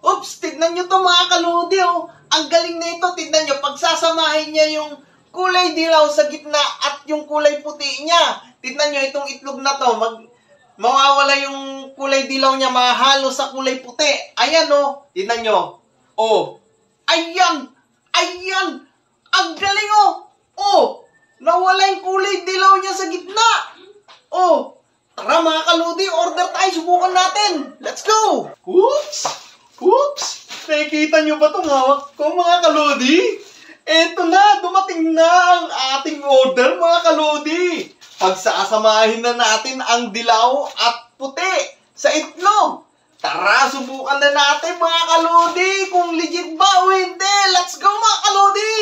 Oops, tignan nyo to mga kaludi, oh. Ang galing na ito, tignan nyo. Pagsasamahin niya yung kulay dilaw sa gitna at yung kulay puti niya. Tignan nyo, itong itlog na to, mawawala yung kulay dilaw niya, mahalo sa kulay puti. Ayan, oh. Tignan nyo. Oh. Ayan. Ayan. Ang galing, oh. Oh. Nawala yung kulay dilaw niya sa gitna. Oh. Tara mga kaludi, order tayo. Subukan natin. Let's go. Oops. Oops. Nakikita nyo ba itong hawak ko mga kaludi? Eto na, dumating na ang ating order mga kaludi. Pagsasamahin na natin ang dilaw at puti sa itlog. Tara, subukan na natin mga kaludi kung legit ba o hindi. Let's go mga kaludi.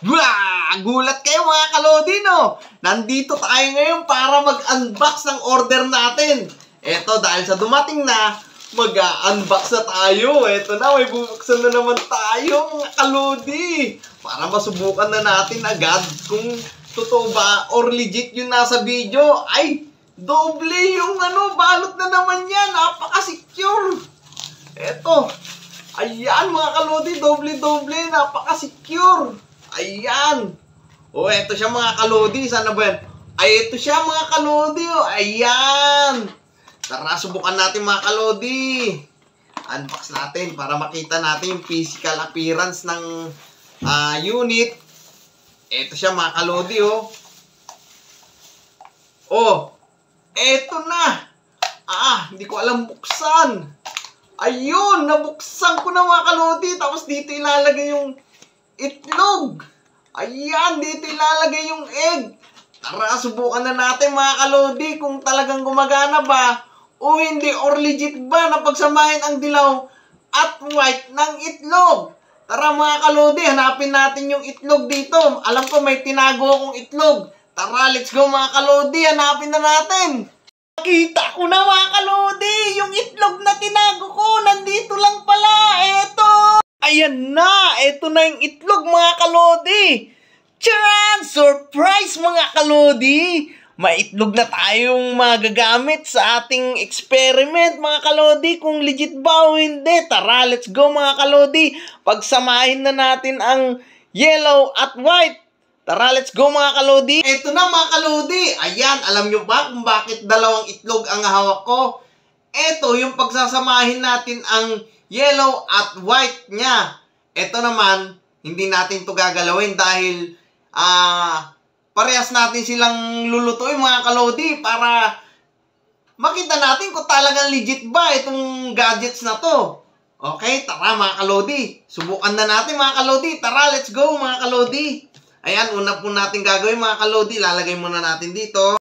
Wah! Gulat kayo mga kalodi, no? Nandito tayo ngayon para mag-unbox ng order natin. Eto, dahil sa dumating na, mag-unbox na tayo. Eto na, may bubuksan na naman tayo mga kalodi. Para masubukan na natin agad kung totoo ba or legit yung nasa video. Ay, doble yung balot na naman yan. Napaka-secure. Eto, ayan mga kalodi, doble-doble, napaka-secure. Ayan. O, eto siya mga kalodi. Sana ba yan? Ay, eto siya mga kalodi. O, ayan. Tara, subukan natin mga kalodi. Unbox natin para makita natin yung physical appearance ng unit. Eto siya mga kalodi, oh. Oh, eto na. Hindi ko alam buksan. Ayun, nabuksan ko na mga kalodi. Tapos dito ilalagay yung itlog. Ayan, dito ilalagay yung egg. Tara, subukan na natin mga kalodi kung talagang gumagana ba o hindi, or legit ba na pagsamahin ang dilaw at white ng itlog. Tara mga kalodi, hanapin natin yung itlog dito. Alam ko may tinago akong itlog. Tara, let's go mga kalodi, hanapin na natin. Nakita ko na mga kalodi, yung itlog na tinago ko, nandito lang pala. Eto. Ayan na, eto na yung itlog mga kalodi. Tcharan! Surprise mga kalodi! May itlog na tayong magagamit sa ating experiment mga kalodi kung legit ba o hindi. Tara, let's go mga kalodi. Pagsamahin na natin ang yellow at white. Tara, let's go mga kalodi. Eto na mga kalodi. Ayan, alam nyo ba kung bakit dalawang itlog ang hawak ko? Eto yung pagsasamahin natin ang yellow at white niya. Ito naman, hindi natin to gagalawin dahil parehas natin silang lulutuin mga kalodi para makita natin kung talagang legit ba itong gadgets na to. Okay, tara mga kalodi. Subukan na natin mga kalodi. Tara, let's go mga kalodi. Ayan, una po natin gagawin mga kalodi. Lalagay muna natin dito.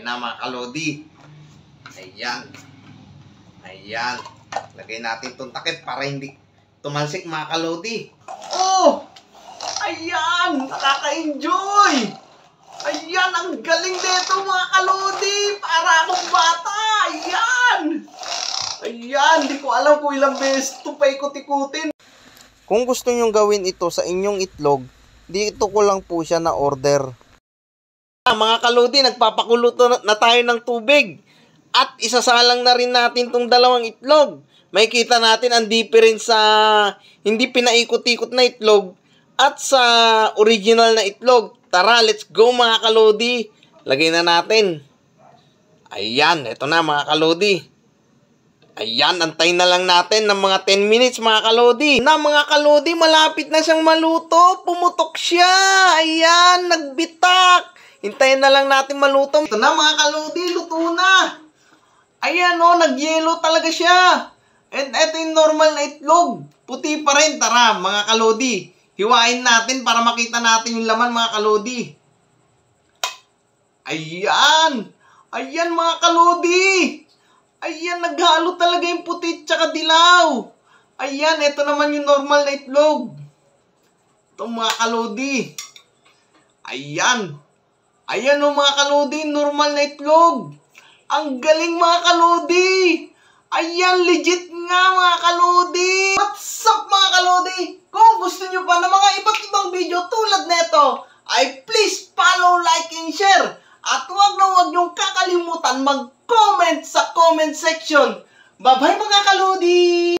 Na mga kalodi. Ayan. Ayan. Lagay natin itong takip para hindi tumalsik mga kalodi. Oh! Ayan! Nakaka-enjoy! Ayan! Ang galing nito mga kalodi! Para akong bata! Ayan! Ayan! Hindi ko alam kung ilang beses ito paikot-ikutin. Kung gusto nyong gawin ito sa inyong itlog, dito ko lang po siya na order. Mga kalodi, nagpapakulo na tayo ng tubig. At isasalang na rin natin tong dalawang itlog. Makikita natin ang difference sa hindi pinaikot-ikot na itlog at sa original na itlog. Tara, let's go mga kalodi. Lagay na natin. Ayan, eto na mga kalodi. Ayan, antayin na lang natin ng mga 10 minutes mga kalodi. Mga kalodi, malapit na siyang maluto. Pumutok siya. Ayan, nagbitak. Hintayin na lang natin maluto. Ito na mga kalodi, luto na. Ayan o, nag-yellow talaga siya. And ito yung normal na itlog. Puti pa rin. Tara, mga kalodi. Hiwain natin para makita natin yung laman, mga kalodi. Ayan. Ayan, mga kalodi. Ayan, naghalo talaga yung puti tsaka dilaw. Ayan, ito naman yung normal na itlog. Ito, mga kalodi. Ayan. Ayan o, mga kalodi, normal na itlog. Ang galing mga kalodi. Ayan, legit nga mga